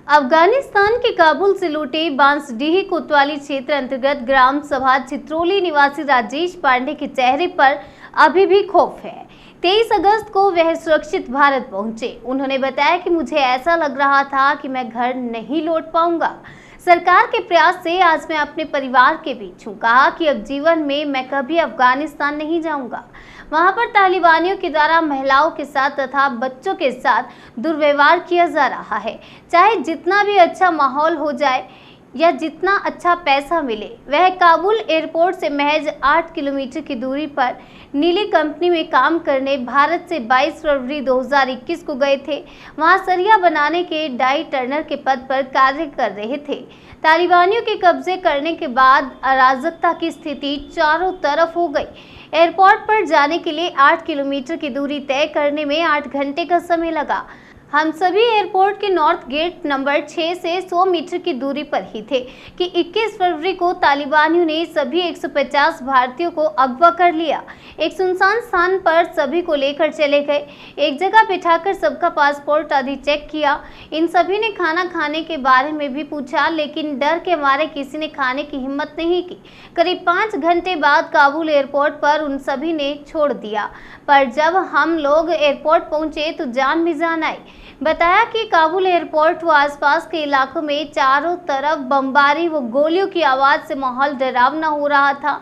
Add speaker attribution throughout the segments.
Speaker 1: अफगानिस्तान के काबुल से लौटे बांसडीह कोतवाली क्षेत्र अंतर्गत ग्राम सभा चित्रोली निवासी राजेश पांडे के चेहरे पर अभी भी खौफ है। 23 अगस्त को वह सुरक्षित भारत पहुंचे। उन्होंने बताया कि मुझे ऐसा लग रहा था कि मैं घर नहीं लौट पाऊंगा। सरकार के प्रयास से आज मैं अपने परिवार के बीच हूँ। कहा कि अब जीवन में मैं कभी अफगानिस्तान नहीं जाऊंगा। वहां पर तालिबानियों के द्वारा महिलाओं के साथ तथा बच्चों के साथ दुर्व्यवहार किया जा रहा है। चाहे जितना भी अच्छा माहौल हो जाए या जितना अच्छा पैसा मिले, वह काबुल एयरपोर्ट से महज 8 किलोमीटर की दूरी पर नीली कंपनी में काम करने भारत से 22 फरवरी 2021 को गए थे। वहां सरिया बनाने के डाई टर्नर के पद पर कार्य कर रहे थे। तालिबानियों के कब्जे करने के बाद अराजकता की स्थिति चारों तरफ हो गई। एयरपोर्ट पर जाने के लिए 8 किलोमीटर की दूरी तय करने में 8 घंटे का समय लगा। हम सभी एयरपोर्ट के नॉर्थ गेट नंबर 6 से 100 मीटर की दूरी पर ही थे कि 21 फरवरी को तालिबानियों ने सभी 150 भारतीयों को अगवा कर लिया। एक सुनसान स्थान पर सभी को लेकर चले गए। एक जगह बिठाकर सबका पासपोर्ट आदि चेक किया। इन सभी ने खाना खाने के बारे में भी पूछा, लेकिन डर के मारे किसी ने खाने की हिम्मत नहीं की। करीब 5 घंटे बाद काबुल एयरपोर्ट पर उन सभी ने छोड़ दिया, पर जब हम लोग एयरपोर्ट पहुंचे तो जान भी जान आई। बताया कि काबुल एयरपोर्ट व आसपास के इलाकों में चारों तरफ बमबारी व गोलियों की आवाज से माहौल डरावना हो रहा था।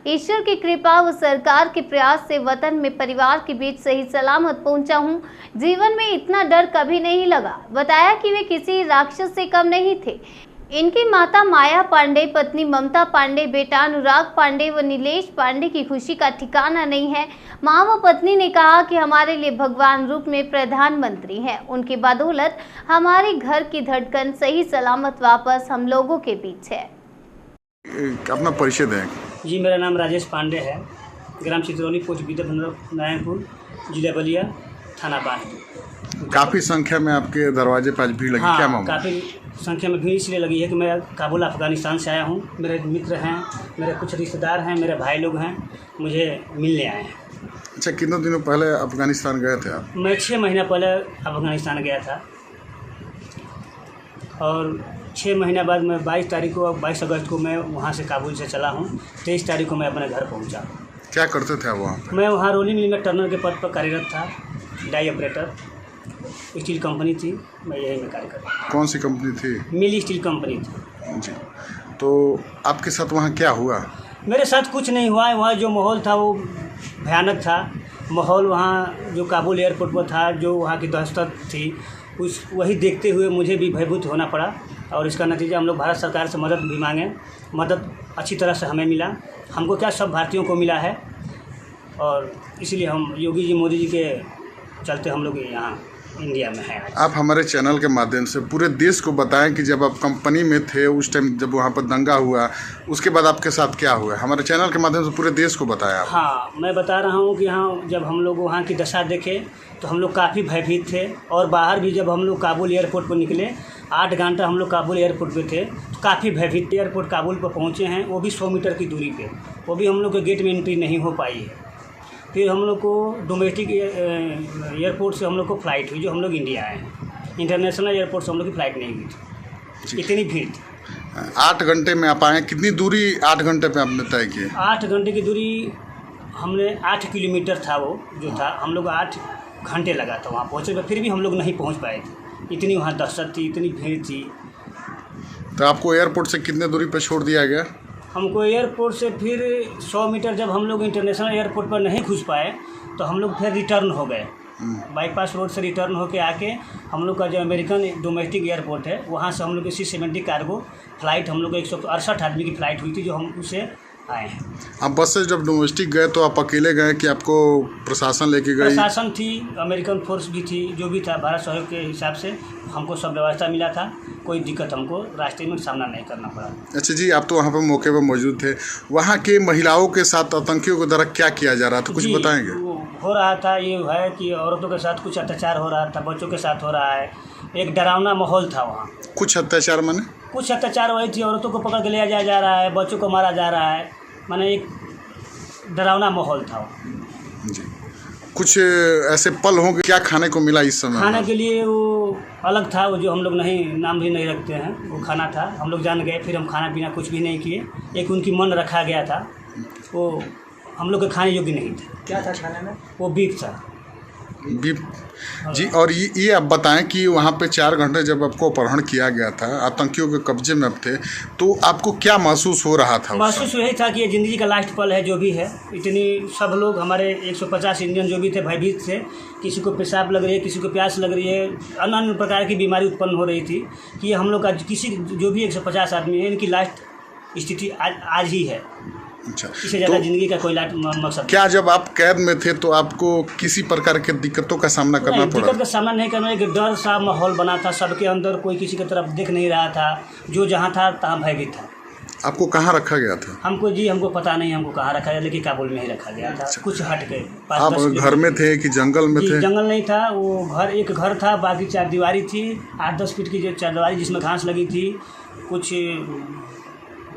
Speaker 1: ईश्वर की कृपा व सरकार के प्रयास से वतन में परिवार के बीच सही सलामत पहुंचा हूं। जीवन में इतना डर कभी नहीं लगा। बताया कि वे किसी राक्षस से कम नहीं थे। इनकी माता माया पांडे, पत्नी ममता पांडे, बेटा अनुराग पांडे व नीलेश पांडे की खुशी का ठिकाना नहीं है। मां व पत्नी ने कहा कि हमारे लिए भगवान रूप में प्रधानमंत्री हैं। उनकी बदौलत हमारे घर की धड़कन सही सलामत वापस हम लोगों के बीच है।
Speaker 2: अपना परिचय दें।
Speaker 3: जी, मेरा नाम राजेश पांडे है। ग्राम चित्रोली, पोस्ट विद्याधर नारायणपुर, जिला बलिया, थाना बांध।
Speaker 2: काफ़ी संख्या में आपके दरवाजे पर आज भीड़ लगी।
Speaker 3: हाँ,
Speaker 2: क्या मामला?
Speaker 3: काफ़ी संख्या में भीड़ इसलिए लगी है कि मैं काबुल अफ़गानिस्तान से आया हूँ। मेरे मित्र हैं, मेरे कुछ रिश्तेदार हैं, मेरे भाई लोग हैं, मुझे मिलने आए हैं।
Speaker 2: अच्छा, कितने दिनों पहले अफगानिस्तान गए थे आप?
Speaker 3: मैं 6 महीना पहले अफ़गानिस्तान गया था और 6 महीना बाद मैं 22 अगस्त को मैं वहाँ से काबुल से चला हूँ। 23 तारीख को मैं अपने घर पहुँचा।
Speaker 2: क्या करते थे आप वहाँ पे?
Speaker 3: मैं वहाँ रोलिंग मिल में टर्नर के पद पर कार्यरत था। डाई ऑपरेटर, स्टील कंपनी थी, मैं यही में कार्य करता।
Speaker 2: कौन सी कंपनी थी?
Speaker 3: मिली स्टील कंपनी थी
Speaker 2: जी। तो आपके साथ वहाँ क्या हुआ?
Speaker 3: मेरे साथ कुछ नहीं हुआ। वहाँ जो माहौल था वो भयानक था। माहौल वहाँ जो काबुल एयरपोर्ट पर था, जो वहाँ की दहशत थी, वही देखते हुए मुझे भी भयभीत होना पड़ा। और इसका नतीजा हम लोग भारत सरकार से मदद भी मांगे। मदद अच्छी तरह से हमें मिला। हमको क्या, सब भारतीयों को मिला है। और इसलिए हम योगी जी, मोदी जी के चलते हम लोग यहाँ इंडिया में हैं।
Speaker 2: आप हमारे चैनल के माध्यम से पूरे देश को बताएं कि जब आप कंपनी में थे उस टाइम, जब वहाँ पर दंगा हुआ, उसके बाद आपके साथ क्या हुआ, हमारे चैनल के माध्यम से पूरे देश को बताएं आप।
Speaker 3: हाँ, मैं बता रहा हूँ कि हाँ, जब हम लोग वहाँ की दशा देखे तो हम लोग काफ़ी भयभीत थे। और बाहर भी जब हम लोग काबुल एयरपोर्ट पर निकले, 8 घंटा हम लोग काबुल एयरपोर्ट पे थे, तो काफ़ी भयभीत। एयरपोर्ट काबुल पर पहुँचे हैं, वो भी 100 मीटर की दूरी पे। वो भी हम लोग के गेट में एंट्री नहीं हो पाई है। फिर हम लोग को डोमेस्टिक एयरपोर्ट से हम लोग को फ़्लाइट हुई, जो हम लोग इंडिया आए हैं। इंटरनेशनल एयरपोर्ट से हम लोग की फ़्लाइट नहीं हुई थी, इतनी भीड़ थी।
Speaker 2: 8 घंटे में आप आए। कितनी दूरी 8 घंटे पे आपने तय की?
Speaker 3: 8 घंटे की दूरी हमने 8 किलोमीटर था वो जो था। हम लोग 8 घंटे लगा था वहाँ पहुँचे, फिर भी हम लोग नहीं पहुँच पाए थे। इतनी वहाँ दहशत थी, इतनी भीड़ थी।
Speaker 2: तो आपको एयरपोर्ट से कितने दूरी पर छोड़ दिया गया?
Speaker 3: हमको एयरपोर्ट से फिर 100 मीटर जब हम लोग इंटरनेशनल एयरपोर्ट पर नहीं घुस पाए तो हम लोग फिर रिटर्न हो गए। बाईपास रोड से रिटर्न होके आके हम लोग का जो अमेरिकन डोमेस्टिक एयरपोर्ट है, वहाँ से हम लोग की C-70 कार्गो फ़्लाइट, हम लोग 168 आदमी की फ़्लाइट हुई थी, जो हम उसे आए हैं।
Speaker 2: आप बस से जब डोमेस्टिक गए तो आप अकेले गए कि आपको प्रशासन लेके गई?
Speaker 3: प्रशासन थी, अमेरिकन फोर्स भी थी, जो भी था भारत सहयोग के हिसाब से हमको सब व्यवस्था मिला था। कोई दिक्कत हमको रास्ते में सामना नहीं करना पड़ा।
Speaker 2: अच्छा जी, आप तो वहाँ पर मौके पर मौजूद थे। वहाँ के महिलाओं के साथ आतंकियों के द्वारा क्या किया जा रहा था, कुछ बताएंगे?
Speaker 3: हो रहा था ये है कि औरतों के साथ कुछ अत्याचार हो रहा था, बच्चों के साथ हो रहा है। एक डरावना माहौल था वहाँ।
Speaker 2: कुछ अत्याचार माने?
Speaker 3: कुछ अत्याचार वही थी, औरतों को पकड़ के लिया जा रहा है, बच्चों को मारा जा रहा है। माने एक डरावना माहौल था
Speaker 2: जी। कुछ ऐसे पल होंगे, क्या खाने को मिला इस समय?
Speaker 3: खाने के लिए वो अलग था, वो जो हम लोग नहीं नाम भी नहीं रखते हैं, वो खाना था, हम लोग जान गए, फिर हम खाना पीना कुछ भी नहीं किए। एक उनकी मन रखा गया था, वो हम लोग के खाने योग्य नहीं था।
Speaker 4: क्या था खाने में?
Speaker 3: वो बीफ था।
Speaker 2: बीफ जी। और ये आप बताएं कि वहाँ पे 4 घंटे जब आपको अपहरण किया गया था, आतंकियों के कब्जे में आप थे, तो आपको क्या महसूस हो रहा था?
Speaker 3: महसूस यही था कि ये ज़िंदगी का लास्ट पल है, जो भी है। इतनी सब लोग हमारे 150 इंडियन जो भी थे भयभीत थे। किसी को पेशाब लग रही है, किसी को प्यास लग रही है, अन्य प्रकार की बीमारी उत्पन्न हो रही थी कि ये हम लोग का किसी जो भी 150 आदमी है, इनकी लास्ट स्थिति आज ही है।
Speaker 2: अच्छा,
Speaker 3: इससे ज़्यादा जिंदगी का कोई मकसद
Speaker 2: क्या जब आप कैद में थे तो आपको किसी प्रकार के दिक्कतों का सामना करना पड़ा?
Speaker 3: दिक्कत का सामना नहीं करना, एक डर सा माहौल बना था सबके अंदर, कोई किसी की तरफ देख नहीं रहा था, जो जहाँ था तहाँ भयभीत था।
Speaker 2: आपको कहाँ रखा गया था?
Speaker 3: हमको पता नहीं हमको कहाँ रखा गया, लेकिन काबुल में ही रखा गया था। कुछ हट के
Speaker 2: आप घर में थे कि जंगल में थे?
Speaker 3: जंगल नहीं था, वो एक घर था, बाकी 4 दीवारी थी, 8-10 फीट की जो 4 दीवारी जिसमें घास लगी थी, कुछ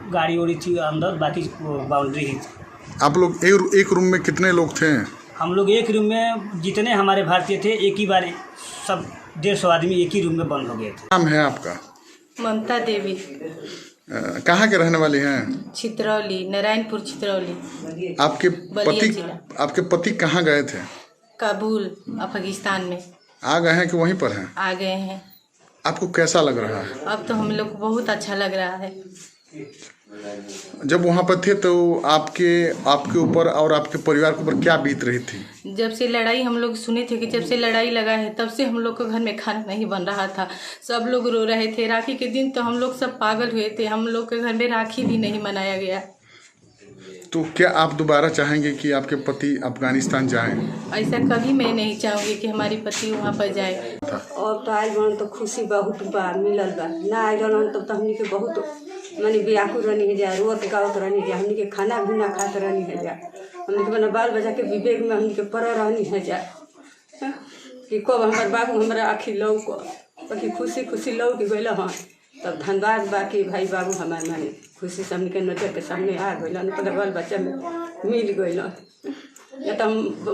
Speaker 3: गाड़ी उड़ी थी अंदर, बाकी बाउंड्री ही थी।
Speaker 2: आप लोग एक रूम में कितने लोग थे?
Speaker 3: हम लोग एक रूम में जितने हमारे भारतीय थे, एक ही बार सब 150 आदमी एक ही रूम में बंद हो गए थे।
Speaker 2: नाम है आपका?
Speaker 5: ममता देवी।
Speaker 2: कहाँ के रहने वाली हैं?
Speaker 5: चित्रौली, नारायणपुर चित्रौली।
Speaker 2: आपके पति कहाँ गए थे?
Speaker 5: काबुल, अफगानिस्तान में।
Speaker 2: आ गए हैं कि वहीं पर हैं?
Speaker 5: आ गए हैं।
Speaker 2: आपको कैसा लग रहा है?
Speaker 5: अब तो हम लोग को बहुत अच्छा लग रहा है।
Speaker 2: जब वहाँ पर थे तो आपके ऊपर और आपके परिवार के ऊपर क्या बीत रही थी?
Speaker 5: जब से लड़ाई हम लोग सुने थे कि जब से लड़ाई लगा है, तब से हम लोग को घर में खाना नहीं बन रहा था। सब लोग रो रहे थे। राखी के दिन तो हम लोग सब पागल हुए थे, हम लोग के घर में राखी भी नहीं मनाया गया।
Speaker 2: तो क्या आप दोबारा चाहेंगे कि आपके पति अफगानिस्तान जाएं?
Speaker 5: ऐसा कभी मैं नहीं चाहूँगी कि हमारी पति वहाँ पर जाए।
Speaker 6: और तो आयल बन तो खुशी बहुत बा मिलल बा, ना आयल रहन तब तो हमनी के बहुत माने व्याकुल रहनी है जा, रोत गावत रहनी है जा, हमनी के खाना भी ना खात रहनी है जा, हमनी के मने बाल बच्चा के विवेक में हमनी के पर रहनी है जा कि कब हमार बाबू हमारा आखी लौ को बाकी खुशी खुशी लौ के गइल हन। तब धन्यवाद बाकी भाई बाबू हमारे माने खुशी से हमनी के नजर के सामने आ गइल, अपने बाल बच्चा में मिल गइल। या तो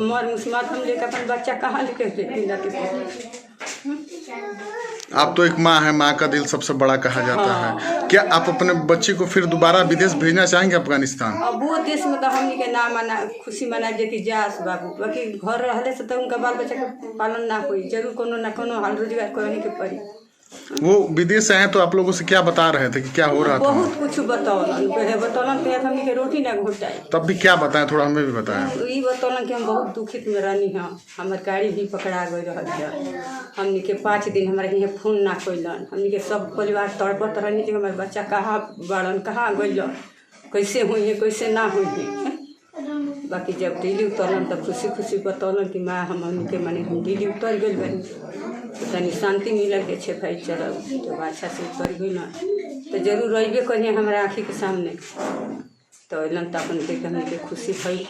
Speaker 6: मर मुस्मात हम लेकर अपन बच्चा कहाँ लेके थे?
Speaker 2: आप तो एक माँ है, माँ का दिल सबसे बड़ा कहा जाता है। क्या आप अपने बच्चे को फिर दोबारा विदेश भेजना चाहेंगे अफगानिस्तान?
Speaker 6: अब वो देश में तो हमनी के ना मना खुशी मना जे कि जास बाबू, बाकी घर रहले से तो उनका बाल बच्चा के पालन ना होई, जरूर कोनो ना कोनो हाल रोजगार करने के पड़ी।
Speaker 2: वो विदेश से आए तो आप लोगों से क्या बता रहे थे कि क्या हो रहा था?
Speaker 6: बहुत कुछ बतौलन पे हमनी के रोटी ना घोटाई।
Speaker 2: तब भी क्या बताएं, थोड़ा हमें भी बताएं।
Speaker 6: ई बतौलन कि हम बहुत दुखित में रहनी है, हमार गाड़ी भी पकड़ा गई रहा, हमनी के 5 दिन हमारे यहाँ फोन ना कैलन, हमनी के सब परिवार तड़पत रहनी कि हमारे बच्चा कहाँ बाड़न, कहाँ गइल, कैसे हुई है कैसे ना हुई है। बाकी जब दिल्ली उतरलन तब खुशी खुशी बतौलन कि माँ हमनी के माने हम दिल्ली उतर गइल बनी, तनी शांति मिलल के छे भाई चल जब अच्छा से उतर गई ना तो जरूर रहिबे करिए हमारा आँखी के सामने। तो अलन तो अपन के हमनी के खुशी भई।